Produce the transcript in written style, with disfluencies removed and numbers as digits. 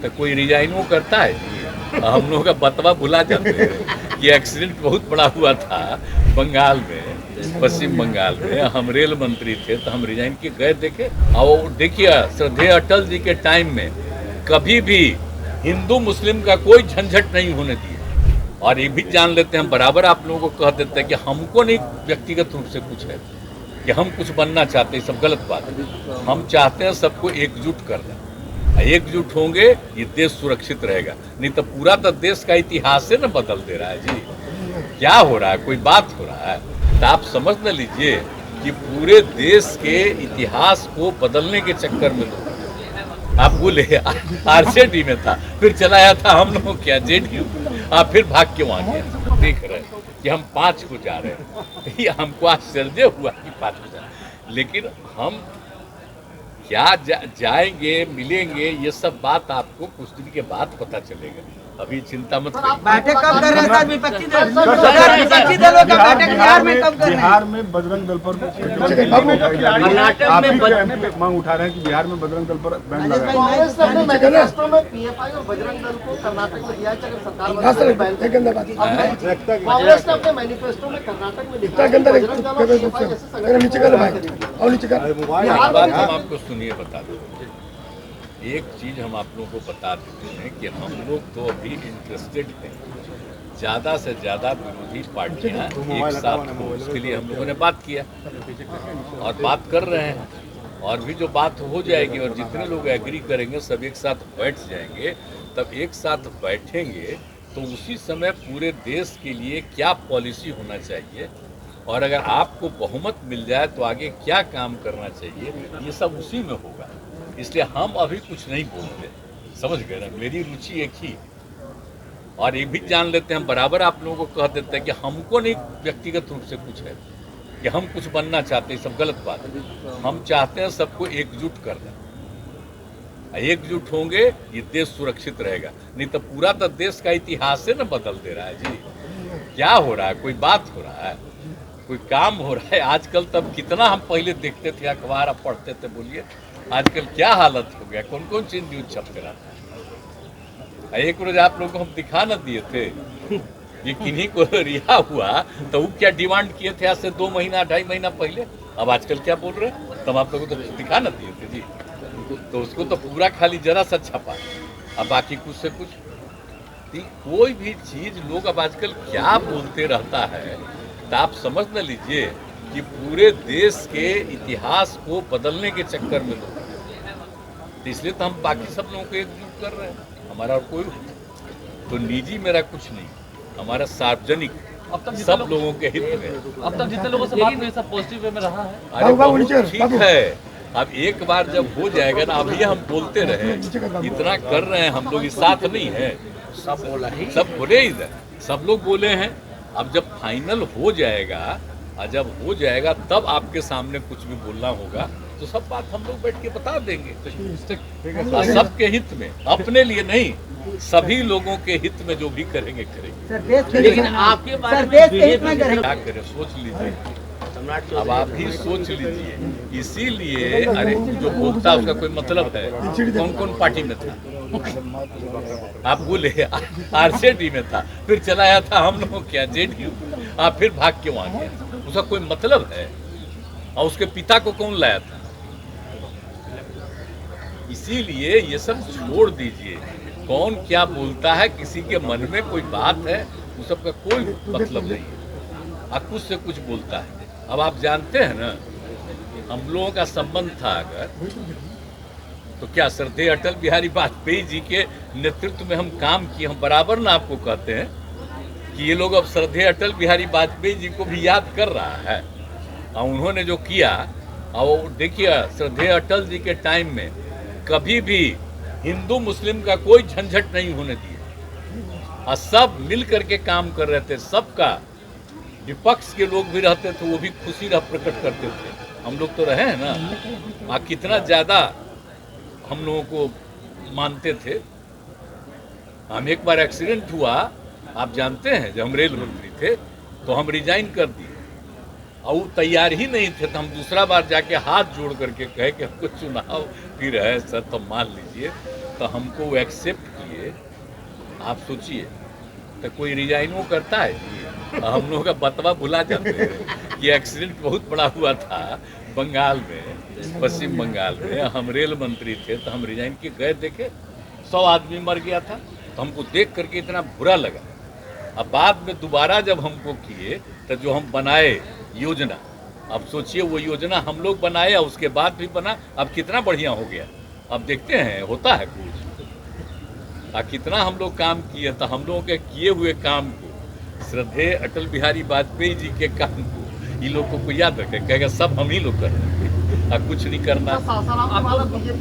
तो कोई रिजाइन वो करता है जी? हम लोगों का बतवा भुला जाते हैं कि एक्सीडेंट बहुत बड़ा हुआ था बंगाल में, पश्चिम बंगाल में। हम रेल मंत्री थे तो हम रिजाइन के गए देखे, और देखिए श्रद्धेय अटल जी के टाइम में कभी भी हिंदू मुस्लिम का कोई झंझट नहीं होने दिया। और ये भी जान लेते हैं, हम बराबर आप लोगों को कह देते हैं कि हमको नहीं व्यक्तिगत रूप से कुछ है कि हम कुछ बनना चाहते हैं, सब गलत बात है। हम चाहते हैं सबको एकजुट करना, एकजुट होंगे ये देश सुरक्षित रहेगा। नहीं तो पूरा तो देश का इतिहास से न बदल दे रहा है जी। क्या हो रहा है, कोई बात हो रहा है तो आप समझ न लीजिए कि पूरे देश के इतिहास को बदलने के चक्कर में लोग, आप बोले आरजेडी में था, फिर चलाया था हम लोग क्या जेडीयू, आप फिर भाग के वहां गए। देख रहे हैं कि हम 5 को जा रहे हैं, ये हमको आश्चर्य हुआ कि 5 को जा रहे हैं। लेकिन हम क्या जाएंगे, मिलेंगे, ये सब बात आपको कुछ दिन के बाद पता चलेगा। अभी चिंता मत करिए। बैठक कब कर रहे हैं? विपक्षी दलों का बैठक बिहार में कब कर रहे हैं? बिहार में बजरंग दल पर मांग उठा रहे हैं कि बिहार में बजरंग दल पर बैन लगाया। कांग्रेस ने अपने मैनिफेस्टो में पीएफआई और बजरंग दल को कर्नाटक में दिया, अगर सरकार कांग्रेस ने अपने मैनिफेस्टो में कर्नाटक में लिखा है बजरंग दल और पीएफआई जैसे संगठन हम आपको सुनिए बता दो, एक चीज हम आप लोगों को बता देते हैं कि हम लोग तो अभी इंटरेस्टेड हैं ज़्यादा से ज़्यादा विरोधी पार्टियां एक साथ हो, उसके लिए हम लोगों ने बात किया और बात कर रहे हैं। और भी जो बात हो जाएगी और जितने लोग एग्री करेंगे सब एक साथ बैठ जाएंगे, तब एक साथ बैठेंगे तो उसी समय पूरे देश के लिए क्या पॉलिसी होना चाहिए और अगर आपको बहुमत मिल जाए तो आगे क्या काम करना चाहिए, ये सब उसी में होगा। इसलिए हम अभी कुछ नहीं बोलते, समझ गए ना, मेरी रुचि एक ही। और ये भी जान लेते हैं, बराबर आप लोगों को कह देते हैं कि हमको नहीं व्यक्तिगत रूप से कुछ है कि हम कुछ बनना चाहते हैं, सब गलत बात है। हम चाहते हैं सबको एकजुट करना, एकजुट होंगे ये देश सुरक्षित रहेगा। नहीं तो पूरा तो देश का इतिहास से न बदल दे रहा है जी। क्या हो रहा है, कोई बात हो रहा है, कोई काम हो रहा है। आजकल तब कितना हम पहले देखते थे अखबार, अब पढ़ते थे, बोलिए आजकल क्या हालत हो गया, कौन कौन सी न्यूज छप रहा था। एक रोज आप लोगों को हम दिखा न दिए थे कि किन्हीं को रिहा हुआ तो वो क्या डिमांड किए थे आज से 2 महीना 2.5 महीना पहले। अब आजकल क्या बोल रहे हैं, तब आप लोगों को तो दिखा न दिए थे जी। तो उसको तो पूरा खाली जरा सा छपा, अब बाकी कुछ से कुछ कोई भी चीज लोग अब आजकल क्या बोलते रहता है, तो आप समझ न लीजिए कि पूरे देश के इतिहास को बदलने के चक्कर में लोग, तो इसलिए तो हम बाकी सब लोगों को एकजुट कर रहे हैं। हमारा कोई तो निजी मेरा कुछ नहीं, हमारा सार्वजनिक सब लोगों के हित में। अब तक जितने लोगों से बात हुई सब पॉजिटिव वे में रहा है। अरे बहुत ठीक है, अब एक बार जब हो जाएगा ना, अभी हम बोलते रहे, इतना कर रहे हैं हम लोग, इस साथ नहीं है, सब बोले इधर, सब लोग बोले हैं। अब जब फाइनल हो जाएगा और जब हो जाएगा तब आपके सामने कुछ भी बोलना होगा तो सब बात हम लोग बैठ के बता देंगे, सबके हित में, अपने लिए नहीं, सभी लोगों के हित में जो भी करेंगे करेंगे। लेकिन आपके बारे में क्या करें, सोच लीजिए, अब आप भी सोच लीजिए। इसीलिए अरे जो बोलता उसका कोई मतलब है, कौन कौन पार्टी में था, आप बोले आरजेडी में था, फिर चलाया था हम लोग क्या जेडीयू, आप फिर भाग के वहां गए, उसका कोई मतलब है। और उसके पिता को कौन लाया था। इसीलिए ये सब छोड़ दीजिए, कौन क्या बोलता है, किसी के मन में कोई बात है, उस सब का कोई मतलब नहीं है। कुछ से कुछ बोलता है। अब आप जानते हैं ना, हम लोगों का संबंध था अगर तो क्या श्रद्धेय अटल बिहारी वाजपेयी जी के नेतृत्व में हम काम किए। हम बराबर ना आपको कहते हैं कि ये लोग अब श्रद्धेय अटल बिहारी वाजपेयी जी को भी याद कर रहा है, और उन्होंने जो किया, और देखिए श्रद्धेय अटल जी के टाइम में कभी भी हिंदू मुस्लिम का कोई झंझट नहीं होने दिया, और सब मिल करके काम कर रहे थे। सबका विपक्ष के लोग भी रहते थे, वो भी खुशी प्रकट करते थे। हम लोग तो रहे हैं ना, कितना ज़्यादा हम लोगों को मानते थे। हम एक बार एक्सीडेंट हुआ, आप जानते हैं, जब हम रेल मंत्री थे तो हम रिजाइन कर दिए, और वो तैयार ही नहीं थे। तो हम दूसरा बार जाके हाथ जोड़ करके कहे कि हमको चुनाव फिर है सर, तो मान लीजिए। तो हमको वो एक्सेप्ट किए। आप सोचिए, तो कोई रिजाइनो करता है जी? हम लोगों का बतवा भुला जाते हैं कि एक्सीडेंट बहुत बड़ा हुआ था बंगाल में, पश्चिम बंगाल में। हम रेल मंत्री थे तो हम रिजाइन के गए, देखे 100 आदमी मर गया था, तो हमको देख करके इतना बुरा लगा। अब बाद में दोबारा जब हमको किए तो जो हम बनाए योजना, अब सोचिए वो योजना हम लोग बनाए और उसके बाद भी बना, अब कितना बढ़िया हो गया। अब देखते हैं होता है कुछ, कितना हम लोग काम किए। तो हम लोगों के किए हुए काम को, श्रद्धेय अटल बिहारी वाजपेयी जी के काम को, इन लोगों को याद रखें, कहेगा सब हम ही लोग कर रहे हैं, कुछ नहीं करना। सासाराम वाला बीजेपी